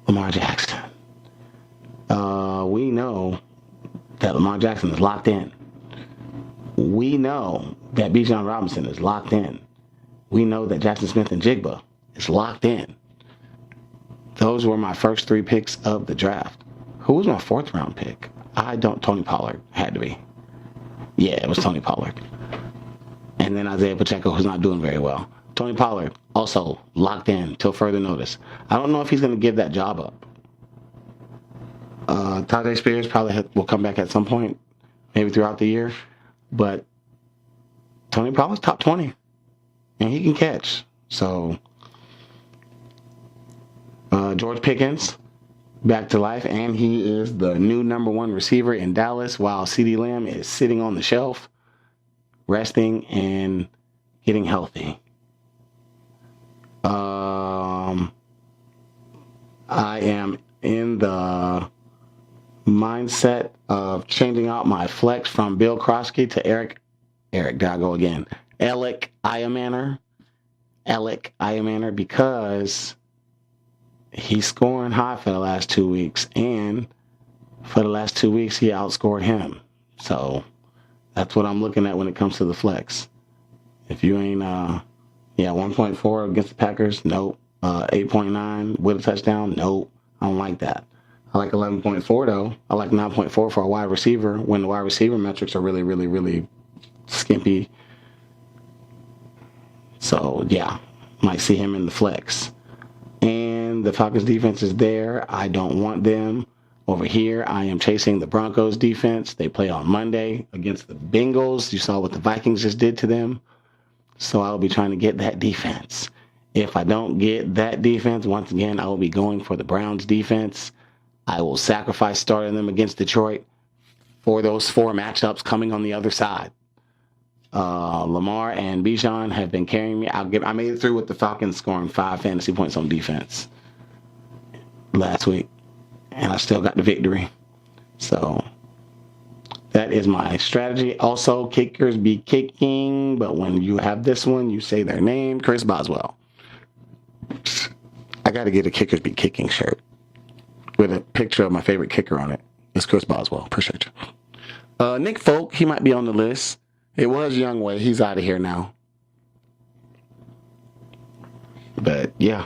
Speaker 1: Lamar Jackson. We know that Lamar Jackson is locked in. We know that Bijan Robinson is locked in. We know that Jackson Smith and Jigba is locked in. Those were my first 3 picks of the draft. Who was my 4th round pick? Tony Pollard had to be. Yeah, it was Tony Pollard. And then Isaiah Pacheco, who's not doing very well. Tony Pollard, also locked in till further notice. I don't know if he's going to give that job up. Tajay Spears probably will come back at some point, maybe throughout the year. But Tony Pollard's top 20. And he can catch. So, George Pickens, back to life. And he is the new #1 receiver in Dallas, while CeeDee Lamb is sitting on the shelf, resting and getting healthy. I am in the mindset of changing out my flex from Bill Krosky to Eric, did I go again? Alec Iamaner, because he's scoring high for the last 2 weeks, and for the last 2 weeks, he outscored him. So that's what I'm looking at when it comes to the flex. If you ain't, 1.4 against the Packers, nope. 8.9 with a touchdown, nope. I don't like that. I like 11.4 though. I like 9.4 for a wide receiver when the wide receiver metrics are really, really, really skimpy. So yeah, might see him in the flex. And the Falcons defense is there. I don't want them. Over here, I am chasing the Broncos defense. They play on Monday against the Bengals. You saw what the Vikings just did to them. So I'll be trying to get that defense. If I don't get that defense, once again, I will be going for the Browns defense. I will sacrifice starting them against Detroit for those 4 matchups coming on the other side. Lamar and Bijan have been carrying me. I made it through with the Falcons scoring 5 fantasy points on defense last week, and I still got the victory. So that is my strategy. Also, kickers be kicking, but when you have this one, you say their name, Chris Boswell. I got to get a kickers be kicking shirt with a picture of my favorite kicker on it. It's Chris Boswell. Appreciate you. Nick Folk, he might be on the list. It was Youngway. He's out of here now. But yeah,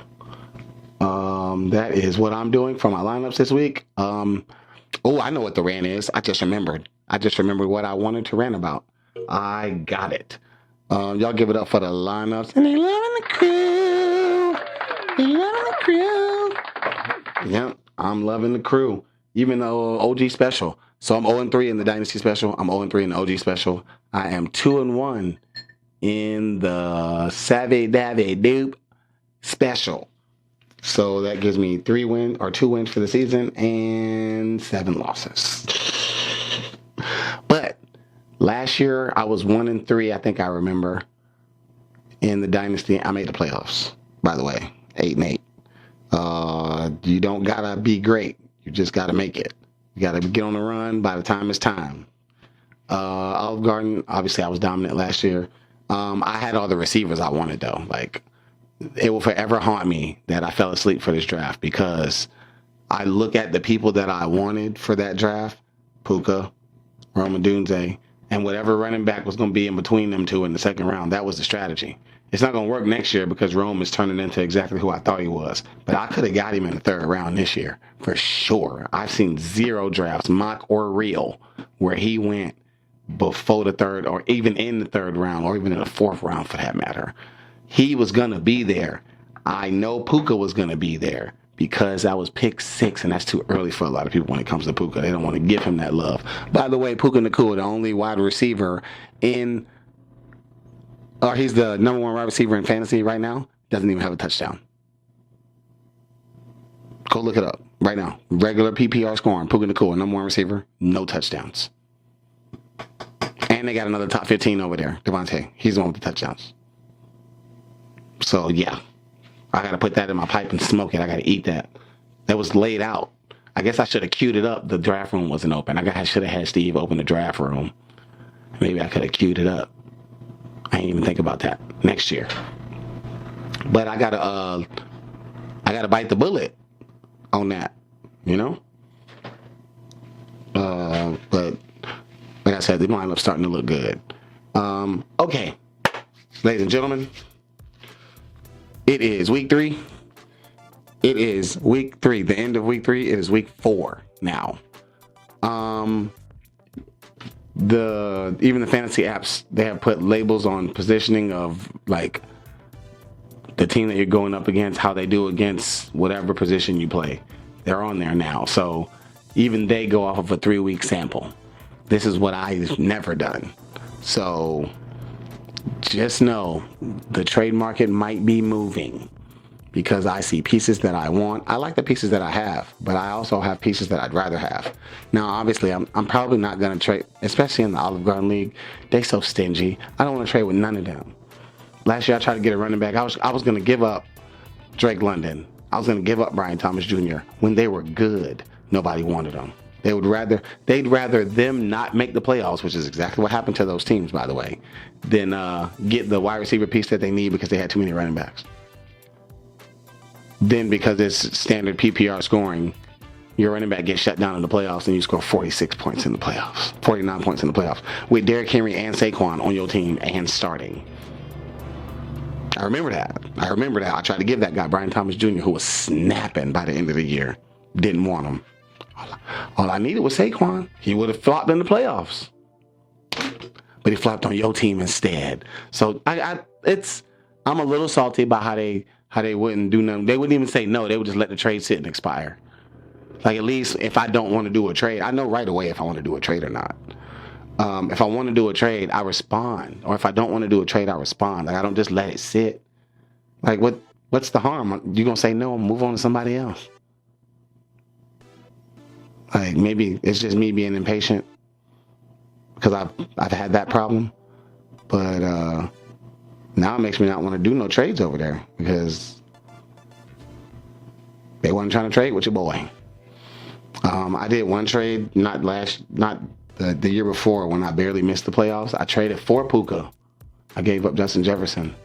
Speaker 1: that is what I'm doing for my lineups this week. I know what the rant is. I just remembered what I wanted to rant about. I got it. Y'all give it up for the lineups. And they loving the crew. Yep, I'm loving the crew. Even though OG special. So I'm 0-3 in the Dynasty special. I'm 0-3 in the OG special. I am 2-1 in the Savvy Davy Doop special. So that gives me 2 wins for the season and 7 losses. But last year I was 1-3. I think I remember in the Dynasty. I made the playoffs, by the way, 8-8. You don't gotta be great. You just gotta make it. You gotta get on the run by the time it's time. Olive Garden, obviously I was dominant last year. I had all the receivers I wanted though. Like, it will forever haunt me that I fell asleep for this draft, because I look at the people that I wanted for that draft, Puka, Rome Odunze, and whatever running back was going to be in between them two in the second round. That was the strategy. It's not going to work next year because Rome is turning into exactly who I thought he was. But I could have got him in the 3rd round this year, for sure. I've seen 0 drafts, mock or real, where he went before the 3rd, or even in the 3rd round, or even in the 4th round for that matter. He was going to be there. I know Puka was going to be there because I was pick 6, and that's too early for a lot of people when it comes to Puka. They don't want to give him that love. By the way, Puka Nacua, the only wide receiver he's the #1 wide receiver in fantasy right now, doesn't even have a touchdown. Go look it up right now. Regular PPR scoring, Puka Nacua, #1 receiver, no touchdowns. And they got another top 15 over there, Devontae. He's the one with the touchdowns. So, yeah, I got to put that in my pipe and smoke it. I got to eat that. That was laid out. I guess I should have queued it up. The draft room wasn't open. I should have had Steve open the draft room. Maybe I could have queued it up. I didn't even think about that. Next year. But I gotta bite the bullet on that, you know? But like I said, the lineup starting to look good. Okay, ladies and gentlemen, it is week 3. It is week 3. The end of week 3. It is week 4 now. Even the fantasy apps, they have put labels on positioning of like the team that you're going up against, how they do against whatever position you play. They're on there now. So even they go off of a 3-week sample. This is what I've never done. So just know the trade market might be moving because I see pieces that I want. I like the pieces that I have, but I also have pieces that I'd rather have. Now, obviously, I'm probably not going to trade, especially in the Olive Garden League. They so stingy. I don't want to trade with none of them. Last year, I tried to get a running back. I was going to give up Drake London. I was going to give up Brian Thomas Jr. When they were good, nobody wanted them. They'd rather them not make the playoffs, which is exactly what happened to those teams, by the way, than get the wide receiver piece that they need because they had too many running backs. Then because it's standard PPR scoring, your running back gets shut down in the playoffs and you score 46 points in the playoffs, 49 points in the playoffs with Derrick Henry and Saquon on your team and starting. I remember that. I tried to give that guy, Brian Thomas Jr., who was snapping by the end of the year. Didn't want him. All I needed was Saquon. He would have flopped in the playoffs. But he flopped on your team instead. So I'm a little salty about how they wouldn't do nothing. They wouldn't even say no. They would just let the trade sit and expire. Like, at least if I don't want to do a trade, I know right away if I want to do a trade or not. If I want to do a trade, I respond. Or if I don't want to do a trade, I respond. Like, I don't just let it sit. Like, what's the harm? You going to say no and move on to somebody else? Like, maybe it's just me being impatient because I've had that problem. But now it makes me not want to do no trades over there because they weren't trying to trade with your boy. I did one trade, not the year before when I barely missed the playoffs. I traded for Puka. I gave up Justin Jefferson.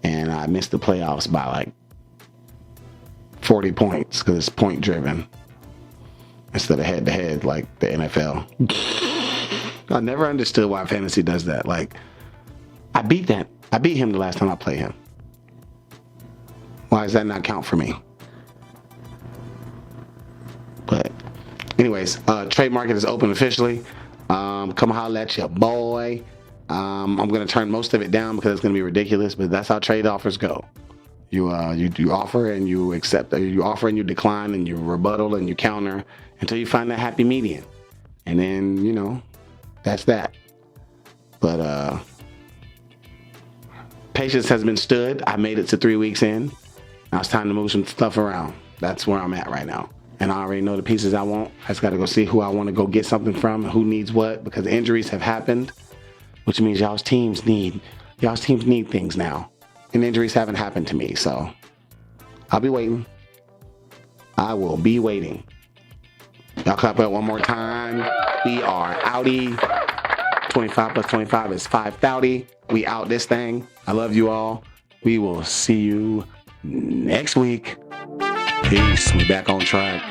Speaker 1: And I missed the playoffs by like 40 points because it's point driven instead of head-to-head like the NFL. I never understood why fantasy does that. Like, I beat him the last time I played him. Why does that not count for me? But anyways, trade market is open officially. Come holler at your boy. I'm going to turn most of it down because it's going to be ridiculous, but that's how trade offers go. You offer and you accept, you offer and you decline and you rebuttal and you counter until you find that happy median. And then, that's that. But patience has been stood. I made it to 3 weeks in. Now it's time to move some stuff around. That's where I'm at right now. And I already know the pieces I want. I just got to go see who I want to go get something from, who needs what, because injuries have happened, which means y'all's teams need things now. And injuries haven't happened to me, so I'll be waiting. I will be waiting. Y'all clap it one more time. We are outie. 25 plus 25 is 530. We out this thing. I love you all. We will see you next week. Peace. We back on track.